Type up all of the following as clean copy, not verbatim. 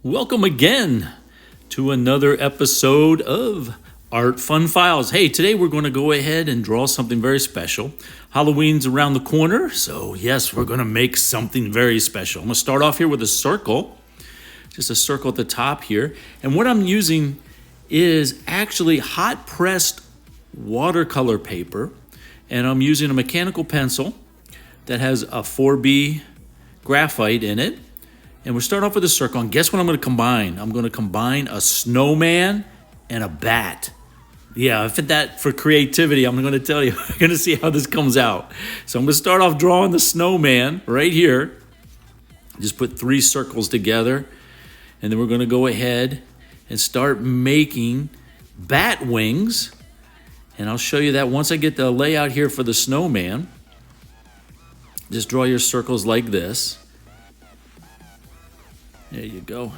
Welcome again to another episode of Art Fun Files. Hey, today we're going to go ahead and draw something very special. Halloween's around the corner, so yes, we're going to make something very special. I'm going to start off here with a circle, just a circle at the top here. And what I'm using is actually hot pressed watercolor paper, and I'm using a mechanical pencil that has a 4B graphite in it. And we'll start off with a circle, and guess what I'm going to combine? I'm going to combine a snowman and a bat. Yeah, for creativity, I'm going to tell you. We're going to see how this comes out. So I'm going to start off drawing the snowman right here. Just put 3 circles together, and then we're going to go ahead and start making bat wings. And I'll show you that once I get the layout here for the snowman. Just draw your circles like this. There you go.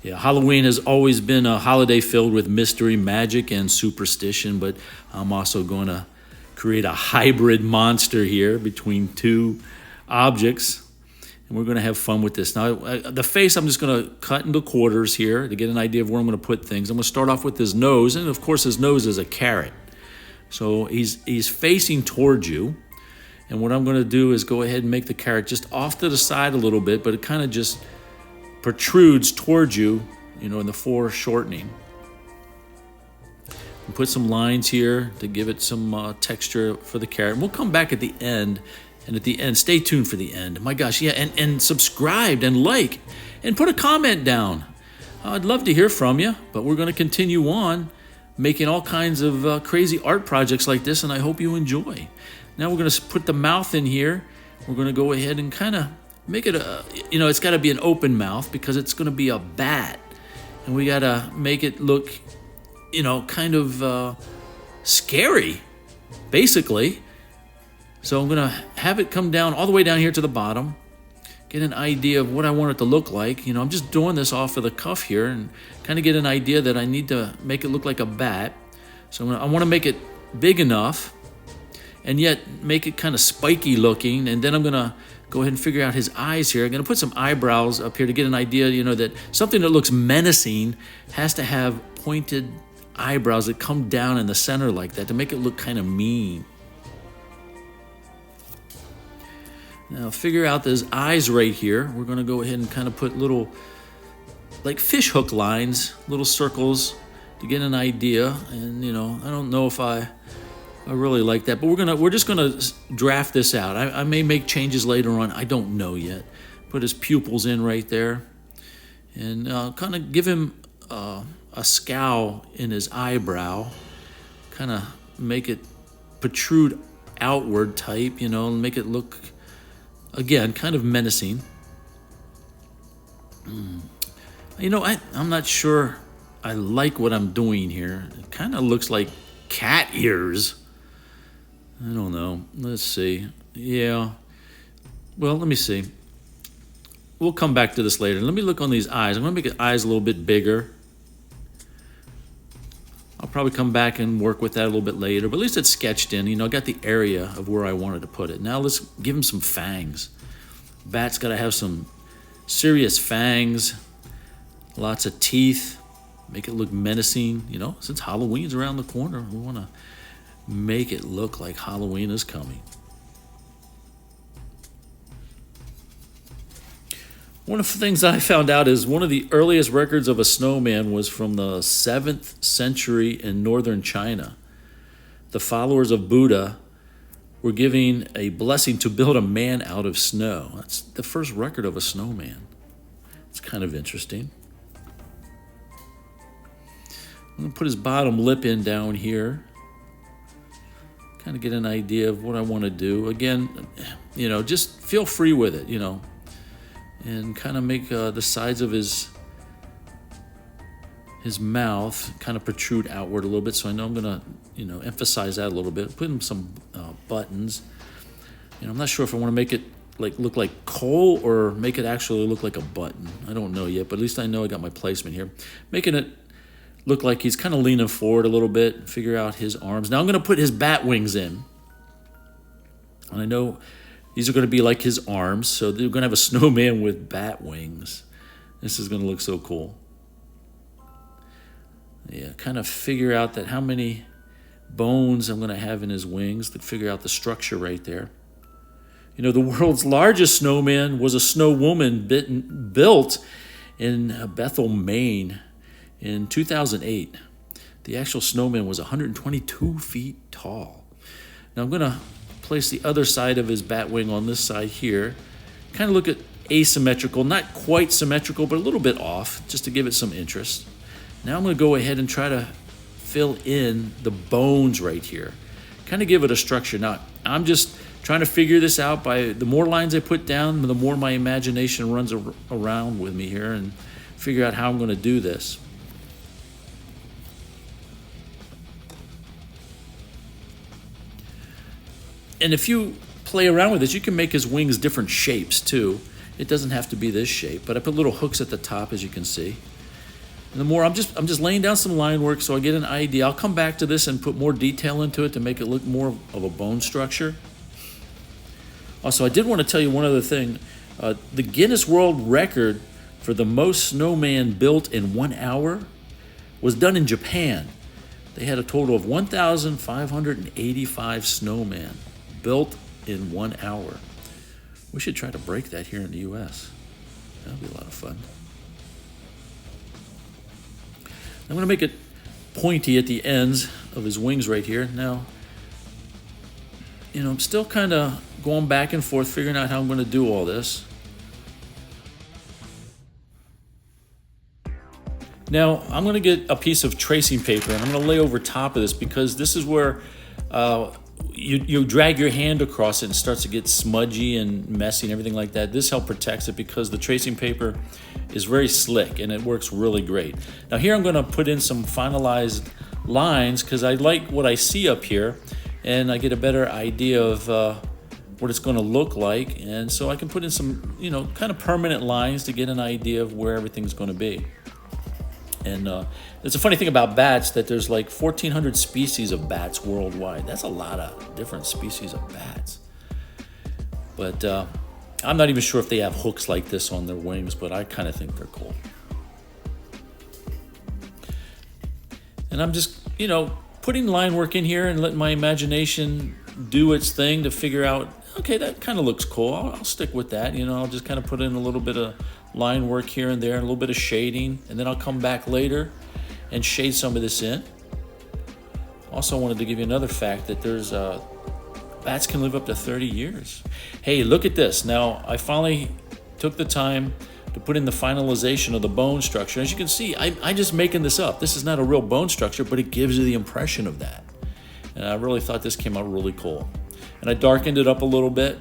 Yeah, Halloween has always been a holiday filled with mystery, magic, and superstition, but I'm also going to create a hybrid monster here between 2 objects, and we're going to have fun with this. Now, the face I'm just going to cut into quarters here to get an idea of where I'm going to put things. I'm going to start off with his nose, and of course his nose is a carrot. So he's facing towards you. And what I'm going to do is go ahead and make the carrot just off to the side a little bit, but it kind of just protrudes towards you, in the foreshortening. And put some lines here to give it some texture for the carrot. And we'll come back at the end, and at the end, stay tuned for the end. My gosh, yeah, and subscribe and like and put a comment down. I'd love to hear from you, but we're going to continue on making all kinds of crazy art projects like this, and I hope you enjoy. Now we're going to put the mouth in here. We're going to go ahead and kind of make it it's got to be an open mouth because it's going to be a bat. And we got to make it look, kind of scary, basically. So I'm going to have it come down all the way down here to the bottom, get an idea of what I want it to look like. I'm just doing this off of the cuff here and kind of get an idea that I need to make it look like a bat. So I want to make it big enough and yet make it kind of spiky looking. And then I'm going to go ahead and figure out his eyes here. I'm going to put some eyebrows up here to get an idea, that something that looks menacing has to have pointed eyebrows that come down in the center like that to make it look kind of mean. Now figure out those eyes right here. We're going to go ahead and kind of put little, like fish hook lines, little circles to get an idea. And, I don't know if I really like that, but we're just gonna draft this out. I may make changes later on. I don't know yet. Put his pupils in right there, and kind of give him a scowl in his eyebrow. Kind of make it protrude outward type, and make it look again kind of menacing. I'm not sure I like what I'm doing here. It kind of looks like cat ears. I don't know. Let's see. Yeah. Well, let me see. We'll come back to this later. Let me look on these eyes. I'm going to make the eyes a little bit bigger. I'll probably come back and work with that a little bit later, but at least it's sketched in. I got the area of where I wanted to put it. Now let's give him some fangs. Bat's got to have some serious fangs, lots of teeth, make it look menacing. Since Halloween's around the corner, we want to make it look like Halloween is coming. One of the things I found out is one of the earliest records of a snowman was from the 7th century in northern China. The followers of Buddha were giving a blessing to build a man out of snow. That's the first record of a snowman. It's kind of interesting. I'm going to put his bottom lip in down here. Kind of get an idea of what I want to do. Again, just feel free with it, and kind of make the sides of his mouth kind of protrude outward a little bit. So I know I'm going to, emphasize that a little bit. Put in some buttons. I'm not sure if I want to make it look like coal or make it actually look like a button. I don't know yet, but at least I know I got my placement here. Making it look like he's kind of leaning forward a little bit, figure out his arms. Now I'm going to put his bat wings in. And I know these are going to be like his arms, so they're going to have a snowman with bat wings. This is going to look so cool. Yeah, kind of figure out that how many bones I'm going to have in his wings to figure out the structure right there. You know, the world's largest snowman was a snow woman built in Bethel, Maine in 2008. The actual snowman was 122 feet tall. Now I'm going to place the other side of his bat wing on this side here. Kind of look at asymmetrical, not quite symmetrical, but a little bit off, just to give it some interest. Now I'm going to go ahead and try to fill in the bones right here. Kind of give it a structure. Now, I'm just trying to figure this out by the more lines I put down, the more my imagination runs around with me here and figure out how I'm going to do this. And if you play around with this, you can make his wings different shapes too. It doesn't have to be this shape, but I put little hooks at the top, as you can see. And the more I'm just laying down some line work so I get an idea. I'll come back to this and put more detail into it to make it look more of a bone structure. Also, I did want to tell you one other thing. The Guinness World Record for the most snowman built in 1 hour was done in Japan. They had a total of 1,585 snowmen built in 1 hour. We should try to break that here in the U.S. That'll be a lot of fun. I'm going to make it pointy at the ends of his wings right here. Now, I'm still kind of going back and forth, figuring out how I'm going to do all this. Now, I'm going to get a piece of tracing paper, and I'm going to lay over top of this because this is where you drag your hand across it and it starts to get smudgy and messy and everything like that. This helps protect it because the tracing paper is very slick and it works really great. Now here I'm going to put in some finalized lines because I like what I see up here and I get a better idea of what it's going to look like, and so I can put in some kind of permanent lines to get an idea of where everything's going to be. And it's a funny thing about bats that there's like 1,400 species of bats worldwide. That's a lot of different species of bats. But I'm not even sure if they have hooks like this on their wings, but I kind of think they're cool. And I'm just, putting line work in here and letting my imagination do its thing to figure out, okay, that kind of looks cool. I'll stick with that. I'll just kind of put in a little bit of line work here and there, and a little bit of shading, and then I'll come back later and shade some of this in. Also wanted to give you another fact that there's bats can live up to 30 years. Hey, look at this. Now, I finally took the time to put in the finalization of the bone structure. As you can see, I'm just making this up. This is not a real bone structure, but it gives you the impression of that. And I really thought this came out really cool. And I darkened it up a little bit.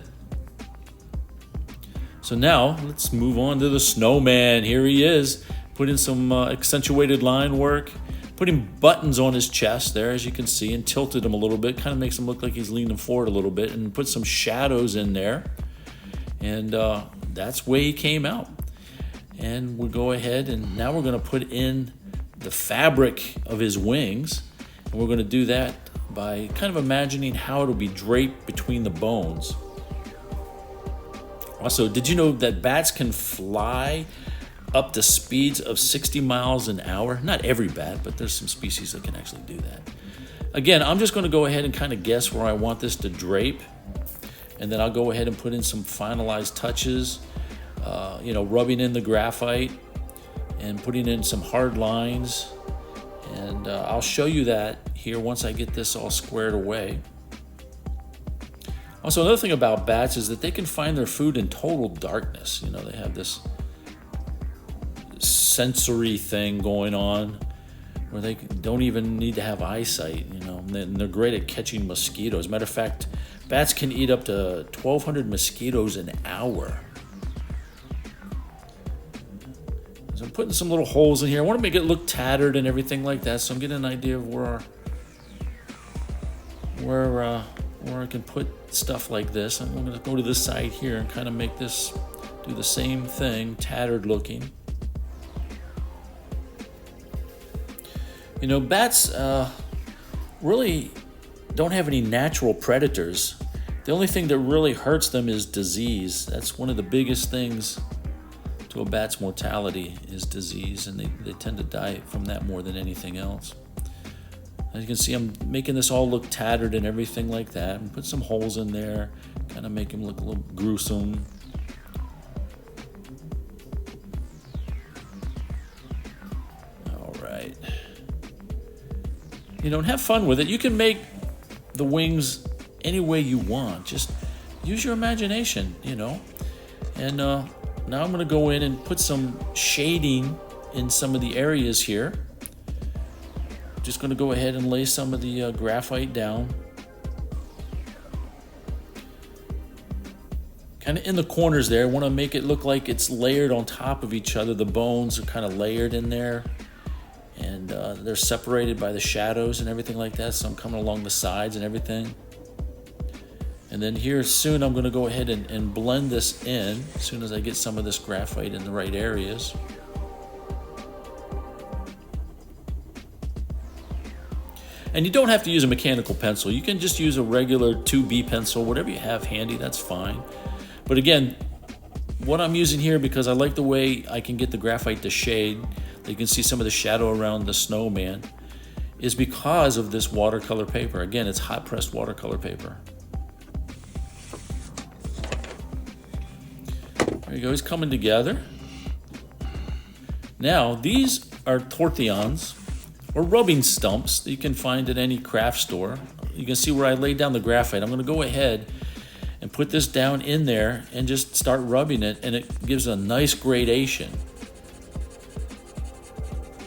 So now, let's move on to the snowman. Here he is. Put in some accentuated line work. Putting buttons on his chest there, as you can see, and tilted him a little bit. Kind of makes him look like he's leaning forward a little bit. And put some shadows in there. And that's the way he came out. And we'll go ahead, and now we're going to put in the fabric of his wings. And we're going to do that by kind of imagining how it'll be draped between the bones. Also, did you know that bats can fly up to speeds of 60 miles an hour? Not every bat, but there's some species that can actually do that. Again, I'm just going to go ahead and kind of guess where I want this to drape. And then I'll go ahead and put in some finalized touches, rubbing in the graphite and putting in some hard lines. And I'll show you that here once I get this all squared away. Also, another thing about bats is that they can find their food in total darkness. They have this sensory thing going on where they don't even need to have eyesight, and they're great at catching mosquitoes. Matter of fact, bats can eat up to 1,200 mosquitoes an hour. So I'm putting some little holes in here. I want to make it look tattered and everything like that, so I'm getting an idea of where I can put stuff like this. I'm going to go to this side here and kind of make this do the same thing, tattered looking. Bats really don't have any natural predators. The only thing that really hurts them is disease. That's one of the biggest things to a bat's mortality is disease, and they tend to die from that more than anything else. As you can see, I'm making this all look tattered and everything like that, and put some holes in there, kind of make him look a little gruesome. All right. You know, and have fun with it. You can make the wings any way you want. Just use your imagination, you know. And now I'm going to go in and put some shading in some of the areas here. Just going to go ahead and lay some of the graphite down. Kind of in the corners there. I want to make it look like it's layered on top of each other. The bones are kind of layered in there. And they're separated by the shadows and everything like that. So I'm coming along the sides and everything. And then here soon I'm going to go ahead and blend this in as soon as I get some of this graphite in the right areas. And you don't have to use a mechanical pencil. You can just use a regular 2B pencil, whatever you have handy, that's fine. But again, what I'm using here, because I like the way I can get the graphite to shade, you can see some of the shadow around the snowman, is because of this watercolor paper. Again, it's hot pressed watercolor paper. There you go, he's coming together. Now, these are tortillons, or rubbing stumps that you can find at any craft store. You can see where I laid down the graphite. I'm going to go ahead and put this down in there and just start rubbing it, and it gives a nice gradation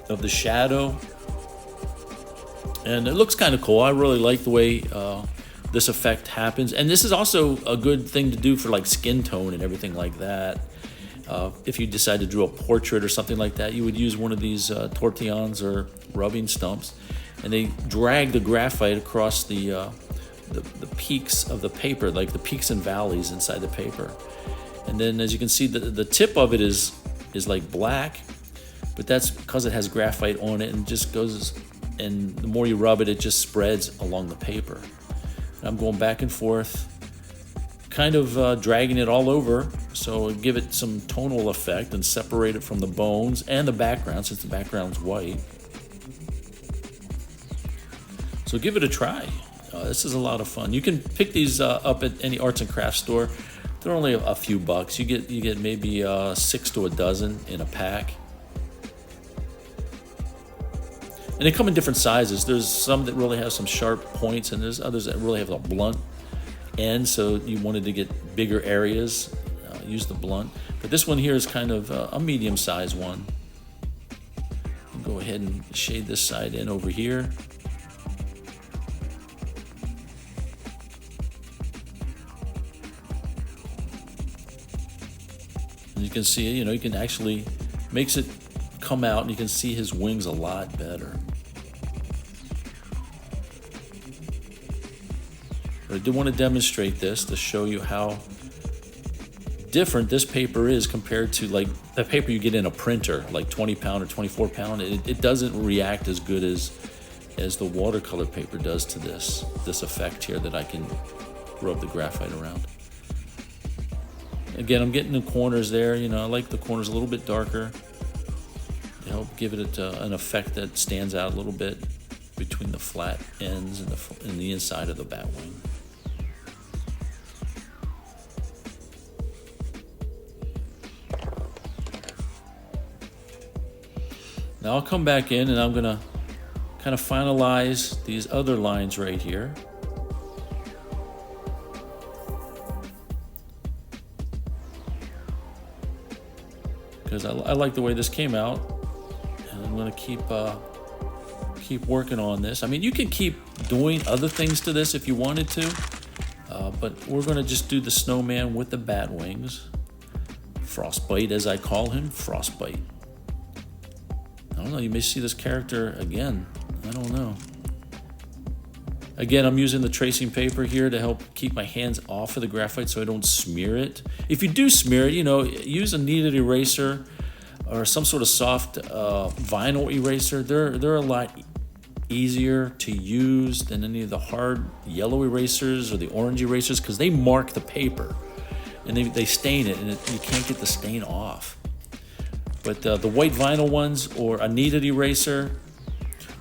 of the shadow. And it looks kind of cool. I really like the way this effect happens. And this is also a good thing to do for like skin tone and everything like that. If you decide to draw a portrait or something like that, you would use one of these tortillons or rubbing stumps, and they drag the graphite across the peaks of the paper, like the peaks and valleys inside the paper. And then, as you can see, the tip of it is like black, but that's because it has graphite on it, and just goes. And the more you rub it, it just spreads along the paper. And I'm going back and forth, kind of dragging it all over, so give it some tonal effect and separate it from the bones and the background, since the background's white. So give it a try. This is a lot of fun. You can pick these up at any arts and crafts store. They're only a few bucks. You get maybe 6 to a dozen in a pack. And they come in different sizes. There's some that really have some sharp points, and there's others that really have a blunt end. So you wanted to get bigger areas, use the blunt. But this one here is kind of a medium-sized one. Go ahead and shade this side in over here. And you can see, you can actually makes it come out, and you can see his wings a lot better. But I did want to demonstrate this to show you how different this paper is compared to like the paper you get in a printer, like 20 pound or 24 pound. It doesn't react as good as the watercolor paper does to this effect here that I can rub the graphite around. Again, I'm getting the corners there. I like the corners a little bit darker to help give it an effect that stands out a little bit between the flat ends and the inside of the bat wing. Now I'll come back in and I'm gonna kind of finalize these other lines right here. Because I like the way this came out, and I'm gonna keep working on this. I mean, you can keep doing other things to this if you wanted to, but we're gonna just do the snowman with the bat wings. Frostbite, as I call him, Frostbite. I don't know, you may see this character again. I don't know. Again, I'm using the tracing paper here to help keep my hands off of the graphite so I don't smear it. If you do smear it, use a kneaded eraser or some sort of soft vinyl eraser. They're a lot easier to use than any of the hard yellow erasers or the orange erasers, because they mark the paper and they stain it, and you can't get the stain off. But the white vinyl ones or a kneaded eraser,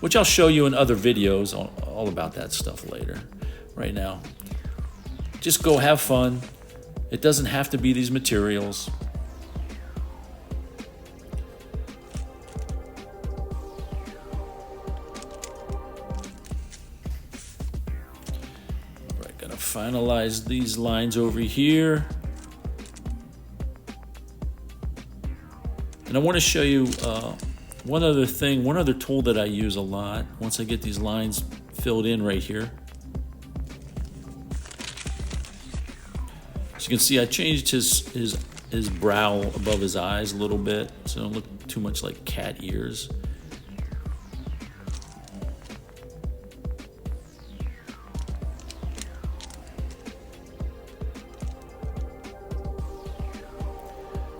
which I'll show you in other videos, all about that stuff later. Right now, just go have fun. It doesn't have to be these materials. All right, gonna finalize these lines over here. And I want to show you one other thing, one other tool that I use a lot once I get these lines filled in right here. As you can see, I changed his brow above his eyes a little bit, so it don't look too much like cat ears.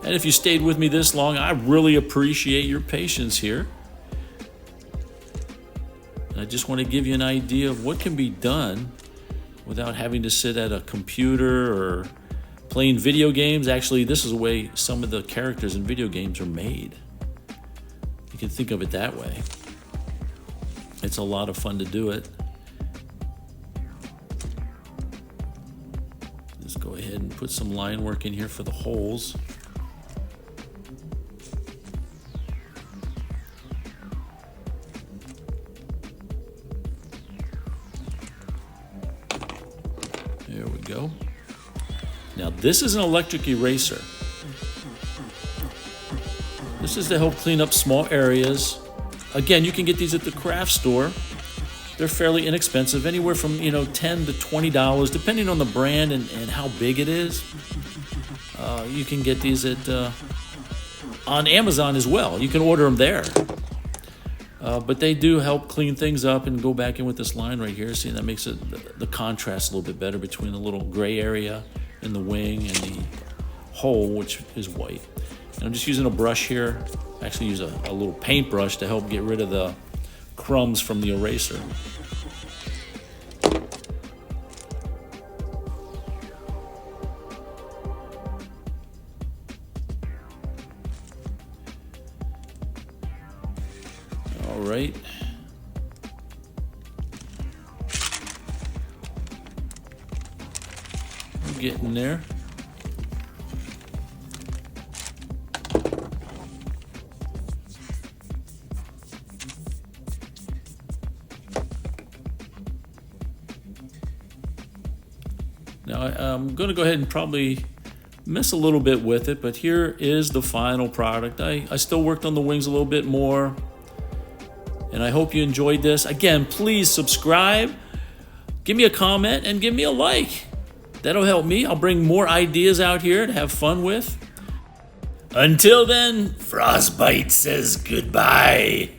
And if you stayed with me this long, I really appreciate your patience here. And I just want to give you an idea of what can be done without having to sit at a computer or playing video games. Actually, this is the way some of the characters in video games are made. You can think of it that way. It's a lot of fun to do it. Just go ahead and put some line work in here for the holes. There we go. Now this is an electric eraser. This is to help clean up small areas. Again, you can get these at the craft store. They're fairly inexpensive, anywhere from $10 to $20, depending on the brand and how big it is. You can get these on Amazon as well. You can order them there. But they do help clean things up, and go back in with this line right here. See, that makes the contrast a little bit better between the little gray area in the wing and the hole, which is white. And I'm just using a brush here. I actually use a little paintbrush to help get rid of the crumbs from the eraser. All right. I'm getting there. Now I'm going to go ahead and probably mess a little bit with it, but here is the final product. I still worked on the wings a little bit more, and I hope you enjoyed this. Again, please subscribe, give me a comment, and give me a like. That'll help me. I'll bring more ideas out here to have fun with. Until then, Frostbite says goodbye.